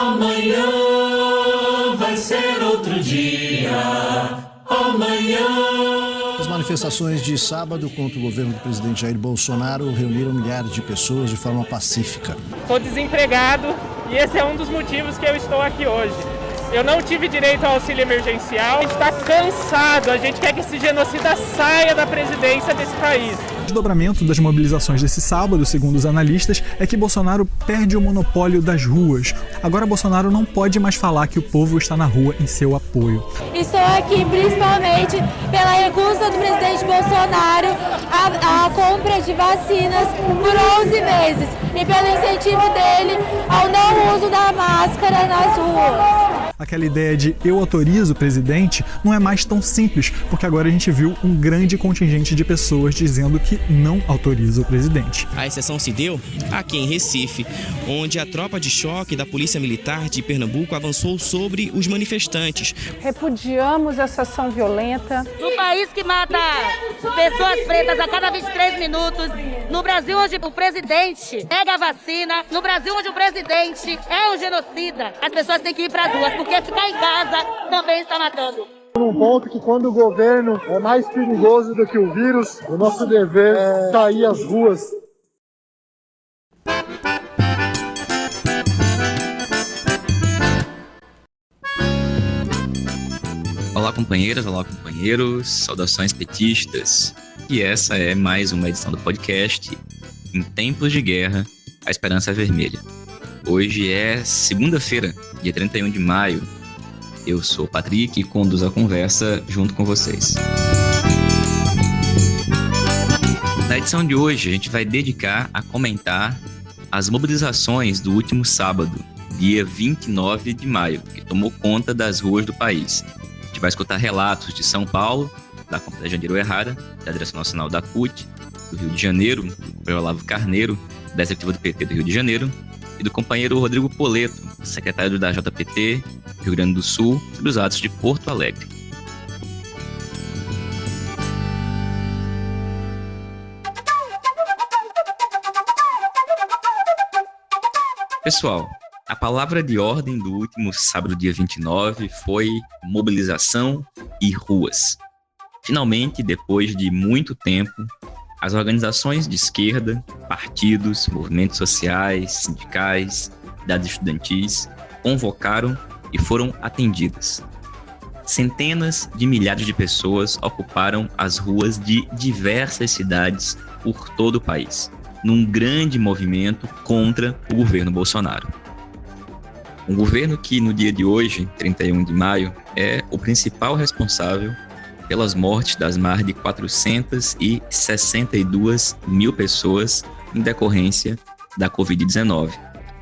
Amanhã vai ser outro dia. Amanhã. As manifestações de sábado contra o governo do presidente Jair Bolsonaro reuniram milhares de pessoas de forma pacífica. Estou desempregado e esse é um dos motivos que eu estou aqui hoje. Eu não tive direito ao auxílio emergencial, a gente está cansado, a gente quer que esse genocida saia da presidência desse país. O desdobramento das mobilizações desse sábado, segundo os analistas, é que Bolsonaro perde o monopólio das ruas. Agora Bolsonaro não pode mais falar que o povo está na rua em seu apoio. Estou aqui principalmente pela recusa do presidente Bolsonaro à compra de vacinas por 11 meses e pelo incentivo dele ao não uso da máscara nas ruas. Aquela ideia de eu autorizo o presidente não é mais tão simples, porque agora a gente viu um grande contingente de pessoas dizendo que não autoriza o presidente. A exceção se deu aqui em Recife, onde a tropa de choque da Polícia Militar de Pernambuco avançou sobre os manifestantes. Repudiamos essa ação violenta. No país que mata pessoas pretas a cada 23 minutos, no Brasil onde o presidente nega a vacina, no Brasil onde o presidente é um genocida, as pessoas têm que ir para as ruas, porque ficar em casa também está matando. Um ponto que quando o governo é mais perigoso do que o vírus, o nosso dever é sair às ruas. Olá companheiras, olá companheiros, saudações petistas. E essa é mais uma edição do podcast Em Tempos de Guerra, a Esperança Vermelha. Hoje é segunda-feira, dia 31 de maio. Eu sou o Patrick e conduzo a conversa junto com vocês. Na edição de hoje, a gente vai dedicar a comentar as mobilizações do último sábado, dia 29 de maio, que tomou conta das ruas do país. A gente vai escutar relatos de São Paulo, da Companhia Jandiru Errara, da Direção Nacional da CUT, do Rio de Janeiro, do companheiro Olavo Carneiro, da Executiva do PT do Rio de Janeiro, e do companheiro Rodrigo Poleto, secretário da JPT, Rio Grande do Sul, sobre os atos de Porto Alegre. Pessoal, a palavra de ordem do último sábado, dia 29, foi mobilização e ruas. Finalmente, depois de muito tempo, as organizações de esquerda, partidos, movimentos sociais, sindicais, entidades estudantis, convocaram e foram atendidas. Centenas de milhares de pessoas ocuparam as ruas de diversas cidades por todo o país, num grande movimento contra o governo Bolsonaro. Um governo que, no dia de hoje, 31 de maio, é o principal responsável pelas mortes das mais de 462 mil pessoas em decorrência da Covid-19.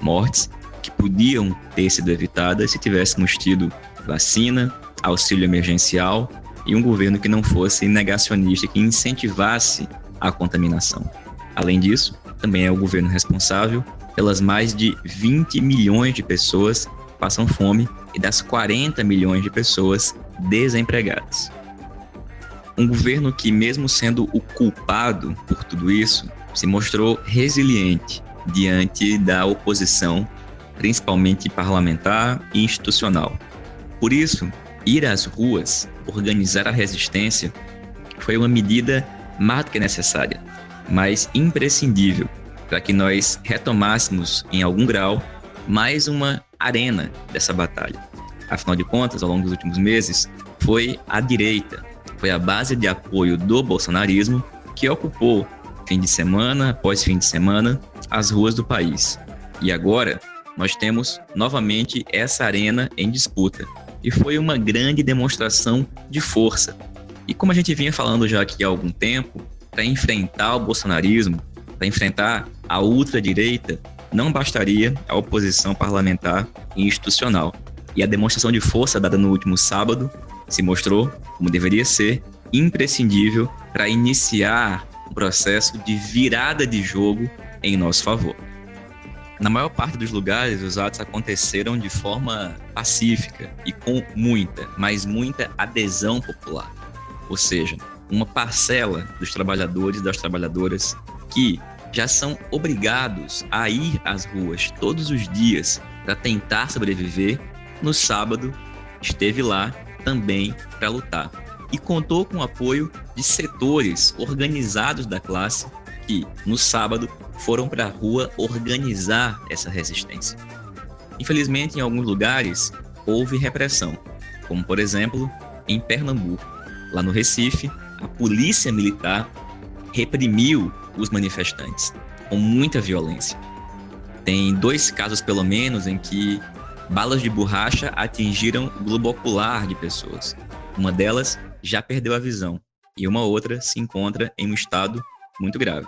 Mortes que podiam ter sido evitadas se tivéssemos tido vacina, auxílio emergencial e um governo que não fosse negacionista, que incentivasse a contaminação. Além disso, também é o governo responsável pelas mais de 20 milhões de pessoas que passam fome e das 40 milhões de pessoas desempregadas. Um governo que, mesmo sendo o culpado por tudo isso, se mostrou resiliente diante da oposição, principalmente parlamentar e institucional. Por isso, ir às ruas, organizar a resistência, foi uma medida mais do que necessária, mas imprescindível para que nós retomássemos, em algum grau, mais uma arena dessa batalha. Afinal de contas, ao longo dos últimos meses, foi a direita, foi a base de apoio do bolsonarismo que ocupou, fim de semana após fim de semana, as ruas do país. E agora, nós temos novamente essa arena em disputa. E foi uma grande demonstração de força. E como a gente vinha falando já aqui há algum tempo, para enfrentar o bolsonarismo, para enfrentar a ultradireita, não bastaria a oposição parlamentar e institucional. E a demonstração de força dada no último sábado se mostrou, como deveria ser, imprescindível para iniciar um processo de virada de jogo em nosso favor. Na maior parte dos lugares, os atos aconteceram de forma pacífica e com muita, mas muita adesão popular. Ou seja, uma parcela dos trabalhadores e das trabalhadoras que já são obrigados a ir às ruas todos os dias para tentar sobreviver, no sábado esteve lá também para lutar. E contou com o apoio de setores organizados da classe que, no sábado, foram para a rua organizar essa resistência. Infelizmente, em alguns lugares, houve repressão, como, por exemplo, em Pernambuco. Lá no Recife, a polícia militar reprimiu os manifestantes com muita violência. Tem 2 casos, pelo menos, em que balas de borracha atingiram o globo ocular de pessoas. Uma delas já perdeu a visão e uma outra se encontra em um estado muito grave.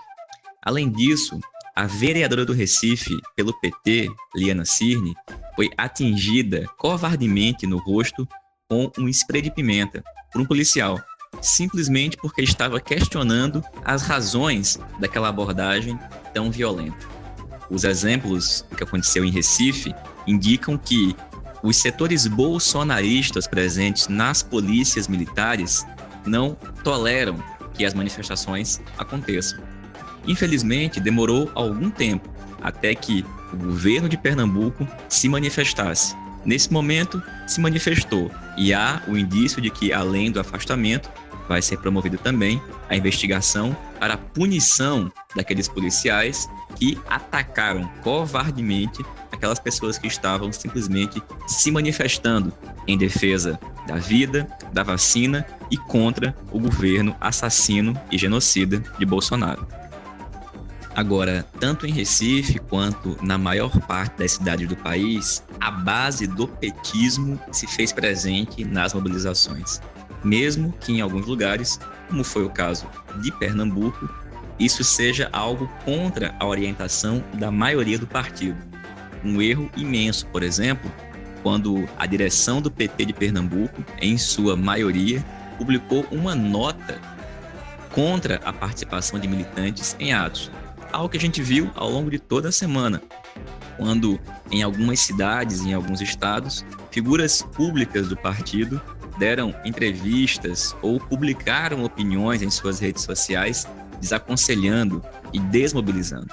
Além disso, a vereadora do Recife, pelo PT, Liana Cirne, foi atingida covardemente no rosto com um spray de pimenta por um policial, simplesmente porque estava questionando as razões daquela abordagem tão violenta. Os exemplos do que aconteceu em Recife indicam que os setores bolsonaristas presentes nas polícias militares não toleram que as manifestações aconteçam. Infelizmente, demorou algum tempo até que o governo de Pernambuco se manifestasse. Nesse momento, se manifestou e há o indício de que, além do afastamento, vai ser promovida também a investigação para a punição daqueles policiais que atacaram covardemente aquelas pessoas que estavam simplesmente se manifestando em defesa da vida, da vacina e contra o governo assassino e genocida de Bolsonaro. Agora, tanto em Recife quanto na maior parte das cidades do país, a base do petismo se fez presente nas mobilizações. Mesmo que em alguns lugares, como foi o caso de Pernambuco, isso seja algo contra a orientação da maioria do partido. Um erro imenso, por exemplo, quando a direção do PT de Pernambuco, em sua maioria, publicou uma nota contra a participação de militantes em atos. Algo que a gente viu ao longo de toda a semana, quando em algumas cidades, em alguns estados, figuras públicas do partido deram entrevistas ou publicaram opiniões em suas redes sociais desaconselhando e desmobilizando.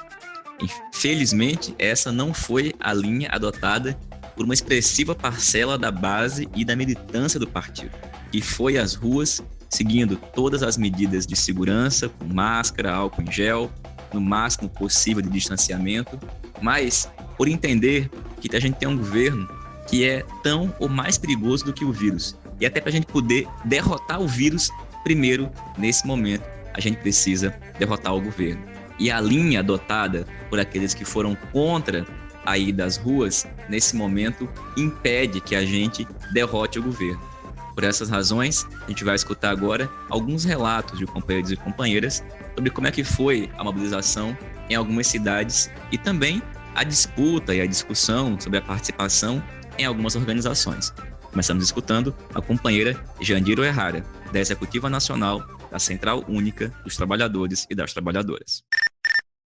Infelizmente, essa não foi a linha adotada por uma expressiva parcela da base e da militância do partido, que foi às ruas seguindo todas as medidas de segurança, com máscara, álcool em gel, no máximo possível de distanciamento, mas por entender que a gente tem um governo que é tão ou mais perigoso do que o vírus. E até para a gente poder derrotar o vírus, primeiro, nesse momento, a gente precisa derrotar o governo. E a linha adotada por aqueles que foram contra a ida às ruas, nesse momento, impede que a gente derrote o governo. Por essas razões, a gente vai escutar agora alguns relatos de companheiros e companheiras sobre como é que foi a mobilização em algumas cidades e também a disputa e a discussão sobre a participação em algumas organizações. Começamos escutando a companheira Jandira Errara, da Executiva Nacional da Central Única dos Trabalhadores e das Trabalhadoras.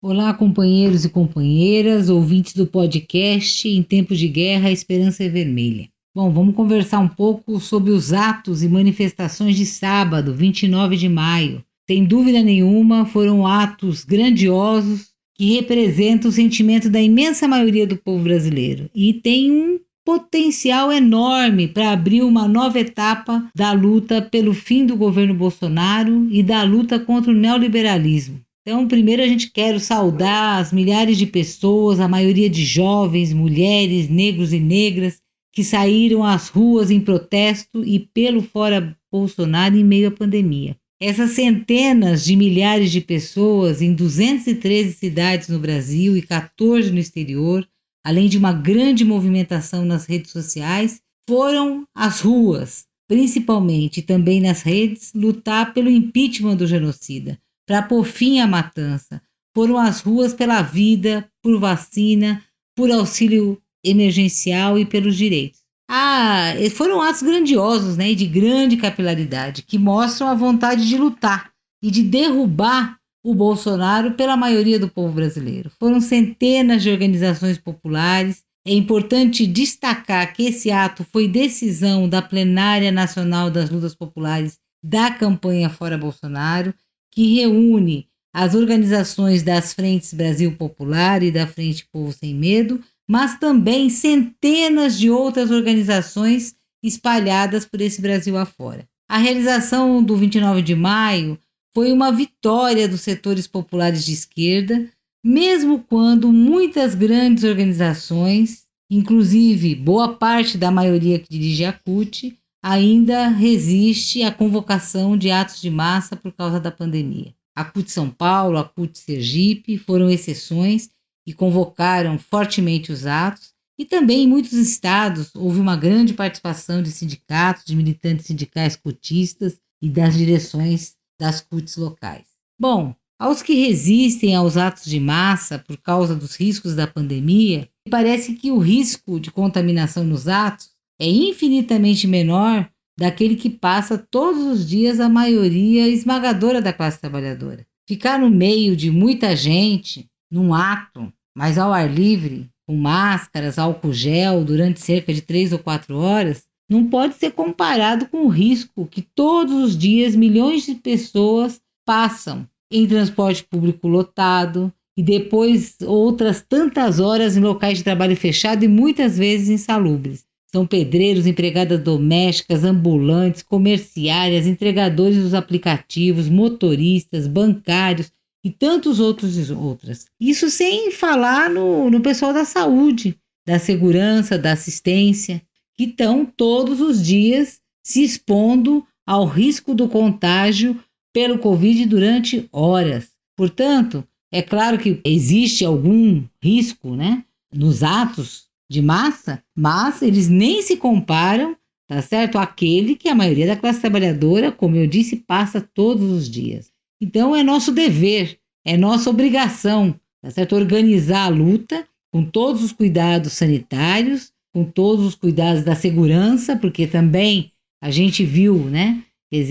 Olá, companheiros e companheiras, ouvintes do podcast Em Tempos de Guerra, a Esperança é Vermelha. Bom, vamos conversar um pouco sobre os atos e manifestações de sábado, 29 de maio. Sem dúvida nenhuma, foram atos grandiosos que representam o sentimento da imensa maioria do povo brasileiro e tem um potencial enorme para abrir uma nova etapa da luta pelo fim do governo Bolsonaro e da luta contra o neoliberalismo. Então, primeiro a gente quer saudar as milhares de pessoas, a maioria de jovens, mulheres, negros e negras, que saíram às ruas em protesto e pelo fora Bolsonaro em meio à pandemia. Essas centenas de milhares de pessoas em 213 cidades no Brasil e 14 no exterior, além de uma grande movimentação nas redes sociais, foram às ruas, principalmente também nas redes, lutar pelo impeachment do genocida, para pôr fim à matança. Foram às ruas pela vida, por vacina, por auxílio emergencial e pelos direitos. Foram atos grandiosos, né, e de grande capilaridade, que mostram a vontade de lutar e de derrubar o Bolsonaro pela maioria do povo brasileiro. Foram centenas de organizações populares. É importante destacar que esse ato foi decisão da Plenária Nacional das Lutas Populares da campanha Fora Bolsonaro, que reúne as organizações das Frentes Brasil Popular e da Frente Povo Sem Medo, mas também centenas de outras organizações espalhadas por esse Brasil afora. A realização do 29 de maio foi uma vitória dos setores populares de esquerda, mesmo quando muitas grandes organizações, inclusive boa parte da maioria que dirige a CUT, ainda resiste à convocação de atos de massa por causa da pandemia. A CUT São Paulo, a CUT Sergipe foram exceções e convocaram fortemente os atos, e também em muitos estados houve uma grande participação de sindicatos, de militantes sindicais cutistas e das direções das CUTs locais. Bom, aos que resistem aos atos de massa por causa dos riscos da pandemia, parece que o risco de contaminação nos atos é infinitamente menor daquele que passa todos os dias a maioria esmagadora da classe trabalhadora. Ficar no meio de muita gente, num ato, mas ao ar livre, com máscaras, álcool gel, durante cerca de 3 ou 4 horas, não pode ser comparado com o risco que todos os dias milhões de pessoas passam em transporte público lotado e depois outras tantas horas em locais de trabalho fechado e muitas vezes insalubres. São pedreiros, empregadas domésticas, ambulantes, comerciárias, entregadores dos aplicativos, motoristas, bancários e tantos outras. Isso sem falar no pessoal da saúde, da segurança, da assistência, que estão todos os dias se expondo ao risco do contágio pelo Covid durante horas. Portanto, é claro que existe algum risco, nos atos de massa, mas eles nem se comparam, tá certo, àquele que a maioria da classe trabalhadora, como eu disse, passa todos os dias. Então é nosso dever, é nossa obrigação, tá certo, organizar a luta com todos os cuidados sanitários, com todos os cuidados da segurança, porque também a gente viu,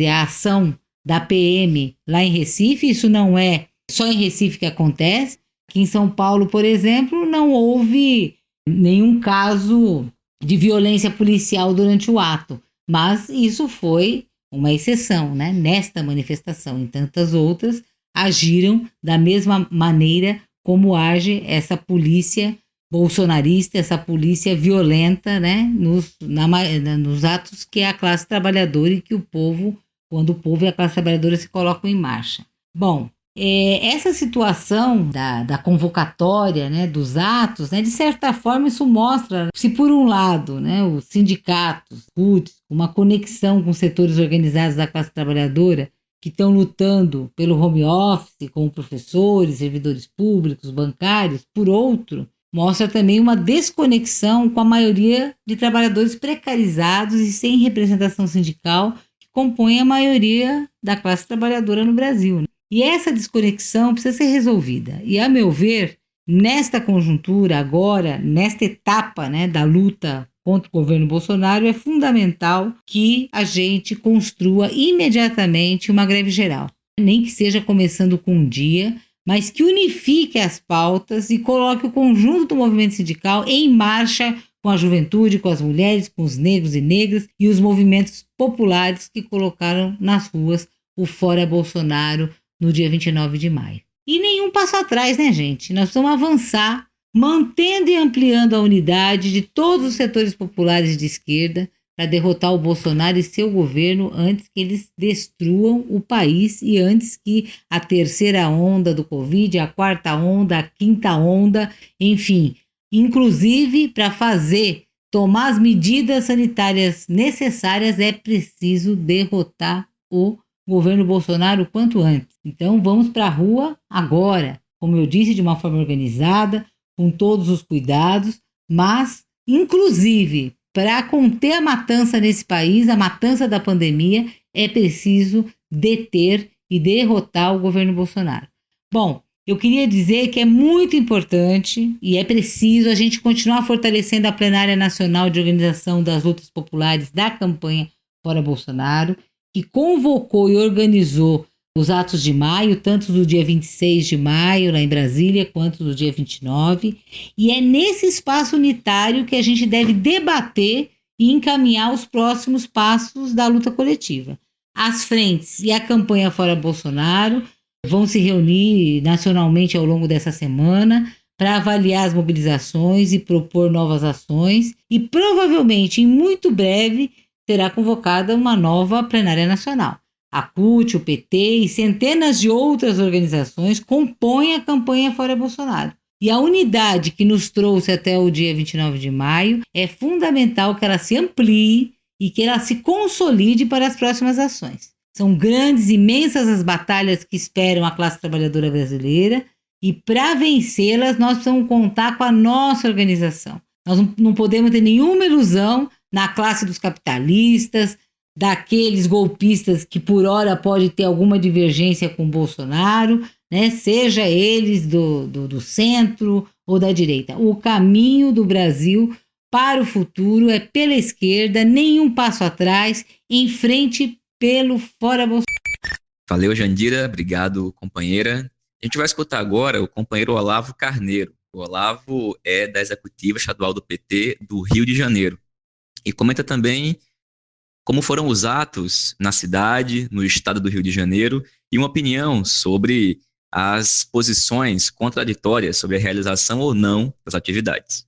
a ação da PM lá em Recife. Isso não é só em Recife que acontece. Aqui em São Paulo, por exemplo, não houve nenhum caso de violência policial durante o ato, mas isso foi uma exceção, Nesta manifestação, em tantas outras, agiram da mesma maneira como age essa polícia bolsonarista, essa polícia violenta, nos atos que é a classe trabalhadora e que o povo, quando o povo e a classe trabalhadora se colocam em marcha. Bom, essa situação da convocatória, dos atos, de certa forma isso mostra, se por um lado, os sindicatos, CUTs, uma conexão com setores organizados da classe trabalhadora que estão lutando pelo home office, como professores, servidores públicos, bancários, por outro, mostra também uma desconexão com a maioria de trabalhadores precarizados e sem representação sindical que compõem a maioria da classe trabalhadora no Brasil. E essa desconexão precisa ser resolvida. E, a meu ver, nesta conjuntura, agora, nesta etapa da luta contra o governo Bolsonaro, é fundamental que a gente construa imediatamente uma greve geral. Nem que seja começando com um dia, mas que unifique as pautas e coloque o conjunto do movimento sindical em marcha com a juventude, com as mulheres, com os negros e negras e os movimentos populares que colocaram nas ruas o Fora Bolsonaro no dia 29 de maio. E nenhum passo atrás, gente? Nós precisamos avançar, mantendo e ampliando a unidade de todos os setores populares de esquerda para derrotar o Bolsonaro e seu governo antes que eles destruam o país e antes que a terceira onda do Covid, a quarta onda, a quinta onda, enfim, inclusive para tomar as medidas sanitárias necessárias, é preciso derrotar o governo Bolsonaro o quanto antes. Então vamos para a rua agora, como eu disse, de uma forma organizada, com todos os cuidados, mas inclusive para conter a matança nesse país, a matança da pandemia, é preciso deter e derrotar o governo Bolsonaro. Bom, eu queria dizer que é muito importante e é preciso a gente continuar fortalecendo a plenária nacional de organização das lutas populares da campanha Fora Bolsonaro, que convocou e organizou os atos de maio, tanto do dia 26 de maio, lá em Brasília, quanto do dia 29. E é nesse espaço unitário que a gente deve debater e encaminhar os próximos passos da luta coletiva. As frentes e a campanha Fora Bolsonaro vão se reunir nacionalmente ao longo dessa semana para avaliar as mobilizações e propor novas ações, e provavelmente em muito breve será convocada uma nova plenária nacional. A CUT, o PT e centenas de outras organizações compõem a campanha Fora Bolsonaro. E a unidade que nos trouxe até o dia 29 de maio é fundamental que ela se amplie e que ela se consolide para as próximas ações. São grandes, imensas as batalhas que esperam a classe trabalhadora brasileira e para vencê-las nós precisamos contar com a nossa organização. Nós não podemos ter nenhuma ilusão na classe dos capitalistas, daqueles golpistas que por hora pode ter alguma divergência com Bolsonaro, né? Seja eles do centro ou da direita. O caminho do Brasil para o futuro é pela esquerda, nenhum passo atrás, em frente pelo Fora Bolsonaro. Valeu, Jandira. Obrigado, companheira. A gente vai escutar agora o companheiro Olavo Carneiro. O Olavo é da Executiva Estadual do PT do Rio de Janeiro. E comenta também como foram os atos na cidade, no estado do Rio de Janeiro, e uma opinião sobre as posições contraditórias sobre a realização ou não das atividades.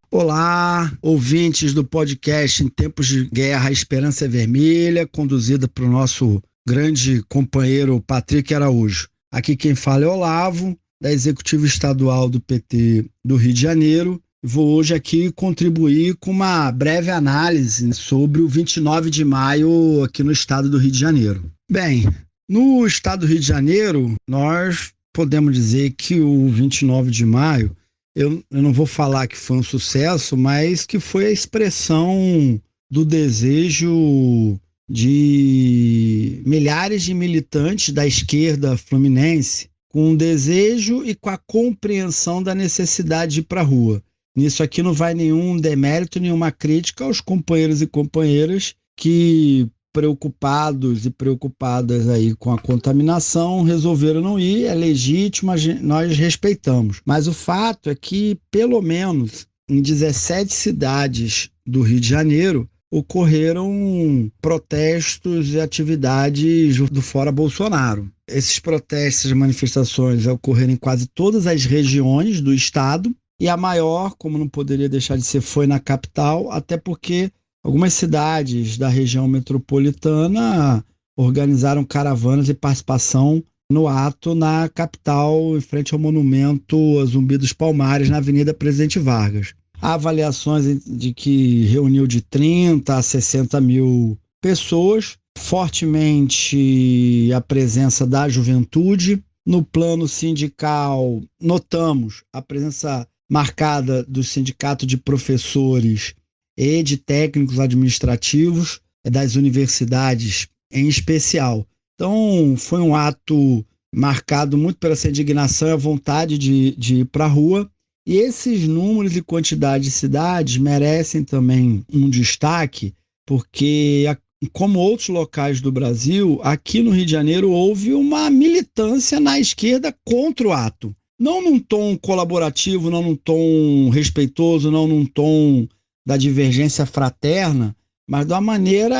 Olá, ouvintes do podcast Em Tempos de Guerra, a Esperança é Vermelha, conduzida por nosso grande companheiro Patrick Araújo. Aqui quem fala é Olavo, da Executiva Estadual do PT do Rio de Janeiro. Vou hoje aqui contribuir com uma breve análise sobre o 29 de maio aqui no estado do Rio de Janeiro. Bem, no estado do Rio de Janeiro, nós podemos dizer que o 29 de maio, eu não vou falar que foi um sucesso, mas que foi a expressão do desejo de milhares de militantes da esquerda fluminense, com o desejo e com a compreensão da necessidade de ir para a rua. Nisso aqui não vai nenhum demérito, nenhuma crítica aos companheiros e companheiras que, preocupados e preocupadas aí com a contaminação, resolveram não ir, é legítimo, nós respeitamos. Mas o fato é que, pelo menos em 17 cidades do Rio de Janeiro, ocorreram protestos e atividades do Fora Bolsonaro. Esses protestos e manifestações ocorreram em quase todas as regiões do estado, e a maior, como não poderia deixar de ser, foi na capital, até porque algumas cidades da região metropolitana organizaram caravanas e participação no ato na capital, em frente ao monumento Zumbi dos Palmares, na Avenida Presidente Vargas. Há avaliações de que reuniu de 30 a 60 mil pessoas, fortemente a presença da juventude. No plano sindical, notamos a presença marcada do sindicato de professores e de técnicos administrativos, das universidades em especial. Então, foi um ato marcado muito pela essa indignação e a vontade de ir para a rua. E esses números e quantidade de cidades merecem também um destaque, porque, como outros locais do Brasil, aqui no Rio de Janeiro houve uma militância na esquerda contra o ato. Não num tom colaborativo, não num tom respeitoso, não num tom da divergência fraterna, mas de uma maneira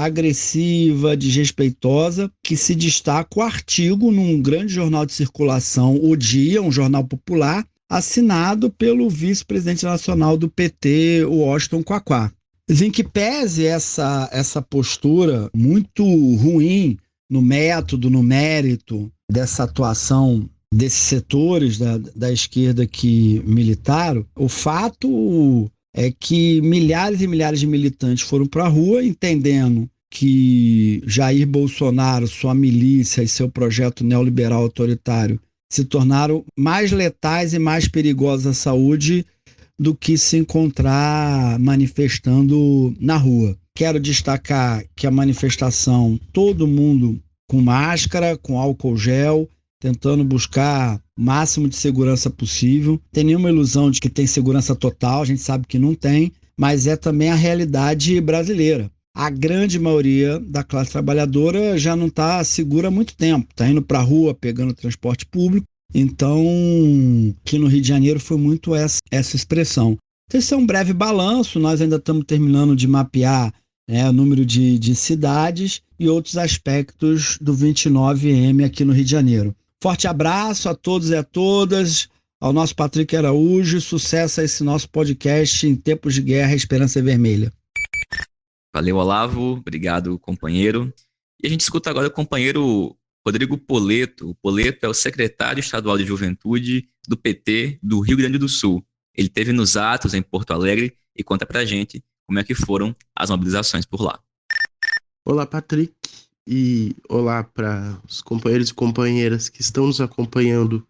agressiva, desrespeitosa, que se destaca o artigo num grande jornal de circulação, O Dia, um jornal popular, assinado pelo vice-presidente nacional do PT, Washington Quaquá. Em que pese essa postura muito ruim no método, no mérito dessa atuação desses setores da esquerda que militaram, o fato é que milhares e milhares de militantes foram para a rua entendendo que Jair Bolsonaro, sua milícia e seu projeto neoliberal autoritário se tornaram mais letais e mais perigosos à saúde do que se encontrar manifestando na rua. Quero destacar que a manifestação, todo mundo com máscara, com álcool gel, tentando buscar o máximo de segurança possível. Tem nenhuma ilusão de que tem segurança total, a gente sabe que não tem, mas é também a realidade brasileira. A grande maioria da classe trabalhadora já não está segura há muito tempo, está indo para a rua, pegando transporte público. Então, aqui no Rio de Janeiro foi muito essa expressão. Esse é um breve balanço, nós ainda estamos terminando de mapear o número de cidades e outros aspectos do 29M aqui no Rio de Janeiro. Forte abraço a todos e a todas, ao nosso Patrick Araújo. Sucesso a esse nosso podcast em tempos de guerra, Esperança Vermelha. Valeu, Olavo. Obrigado, companheiro. E a gente escuta agora o companheiro Rodrigo Poleto. O Poleto é o secretário estadual de Juventude do PT do Rio Grande do Sul. Ele esteve nos atos em Porto Alegre e conta pra gente como é que foram as mobilizações por lá. Olá, Patrick, e olá para os companheiros e companheiras que estão nos acompanhando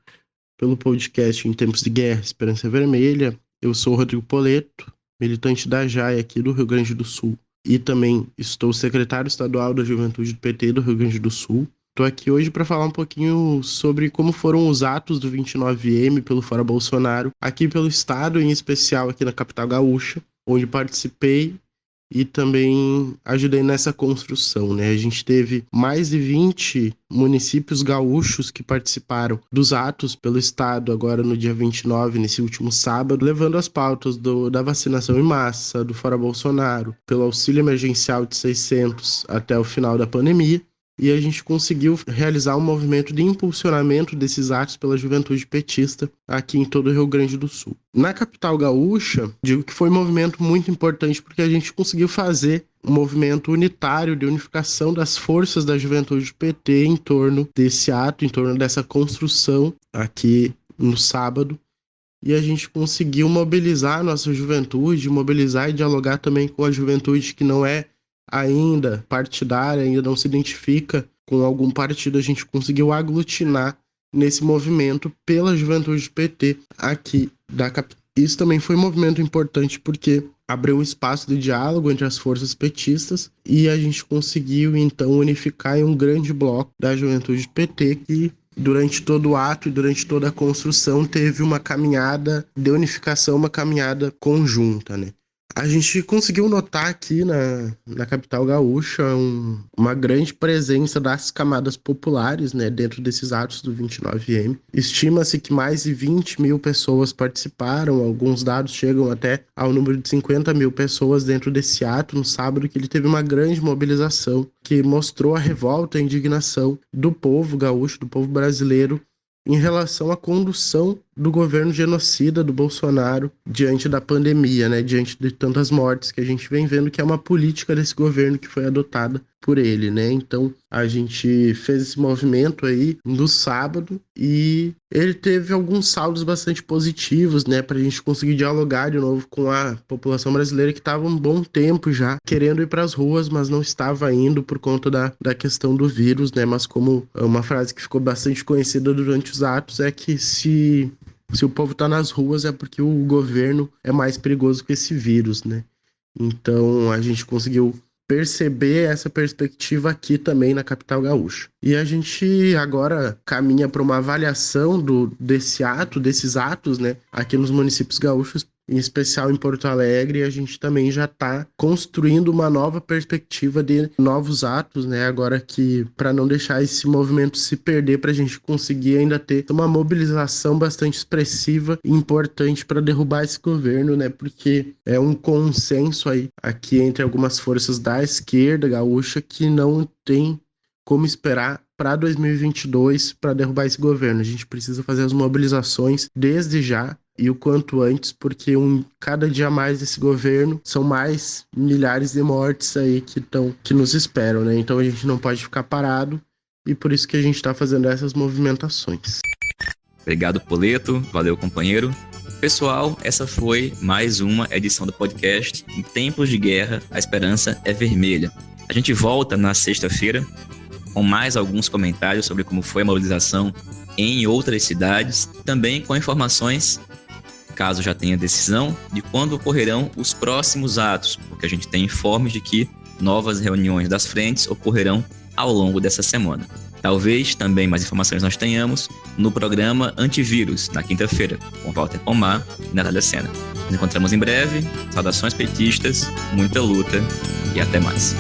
pelo podcast Em Tempos de Guerra, Esperança Vermelha. Eu sou o Rodrigo Poleto, militante da JAI aqui do Rio Grande do Sul, e também estou secretário estadual da Juventude do PT do Rio Grande do Sul. Estou aqui hoje para falar um pouquinho sobre como foram os atos do 29M pelo Fora Bolsonaro, aqui pelo estado, em especial aqui na capital gaúcha, onde participei e também ajudei nessa construção, né? A gente teve mais de 20 municípios gaúchos que participaram dos atos pelo estado agora no dia 29, nesse último sábado, levando as pautas da vacinação em massa, do Fora Bolsonaro, pelo auxílio emergencial de 600 até o final da pandemia. E a gente conseguiu realizar um movimento de impulsionamento desses atos pela juventude petista aqui em todo o Rio Grande do Sul. Na capital gaúcha, digo que foi um movimento muito importante porque a gente conseguiu fazer um movimento unitário de unificação das forças da juventude PT em torno desse ato, em torno dessa construção aqui no sábado. E a gente conseguiu mobilizar a nossa juventude, mobilizar e dialogar também com a juventude que não é ainda partidária, ainda não se identifica com algum partido. A gente conseguiu aglutinar nesse movimento pela juventude do PT aqui da capital. Isso também foi um movimento importante porque abriu um espaço de diálogo entre as forças petistas e a gente conseguiu então unificar em um grande bloco da juventude do PT que durante todo o ato e durante toda a construção teve uma caminhada de unificação, uma caminhada conjunta, né? A gente conseguiu notar aqui na capital gaúcha uma grande presença das camadas populares, né, dentro desses atos do 29M. Estima-se que mais de 20 mil pessoas participaram, alguns dados chegam até ao número de 50 mil pessoas dentro desse ato no sábado, que ele teve uma grande mobilização que mostrou a revolta e a indignação do povo gaúcho, do povo brasileiro, em relação à condução do governo genocida do Bolsonaro diante da pandemia, né? Diante de tantas mortes que a gente vem vendo que é uma política desse governo que foi adotada por ele, né? Então a gente fez esse movimento aí no sábado e ele teve alguns saldos bastante positivos, né? Pra gente conseguir dialogar de novo com a população brasileira que estava um bom tempo já querendo ir para as ruas, mas não estava indo por conta da questão do vírus, né? Mas como uma frase que ficou bastante conhecida durante os atos é que se o povo tá nas ruas é porque o governo é mais perigoso que esse vírus, né? Então a gente conseguiu perceber essa perspectiva aqui também na capital gaúcha. E a gente agora caminha para uma avaliação desses atos, né? Aqui nos municípios gaúchos, em especial em Porto Alegre, a gente também já está construindo uma nova perspectiva de novos atos, né? Agora que, para não deixar esse movimento se perder, para a gente conseguir ainda ter uma mobilização bastante expressiva e importante para derrubar esse governo, né? Porque é um consenso aí aqui entre algumas forças da esquerda gaúcha que não tem como esperar para 2022 para derrubar esse governo. A gente precisa fazer as mobilizações desde já e o quanto antes, porque cada dia mais desse governo são mais milhares de mortes aí que nos esperam, né? Então a gente não pode ficar parado e por isso que a gente está fazendo essas movimentações. Obrigado, Poleto. Valeu, companheiro. Pessoal, essa foi mais uma edição do podcast Em Tempos de Guerra, a Esperança é Vermelha. A gente volta na sexta-feira com mais alguns comentários sobre como foi a mobilização em outras cidades, também com informações, caso já tenha decisão, de quando ocorrerão os próximos atos, porque a gente tem informes de que novas reuniões das frentes ocorrerão ao longo dessa semana. Talvez também mais informações nós tenhamos no programa Antivírus, na quinta-feira, com Walter Pomar e Natália Sena. Nos encontramos em breve. Saudações petistas, muita luta e até mais.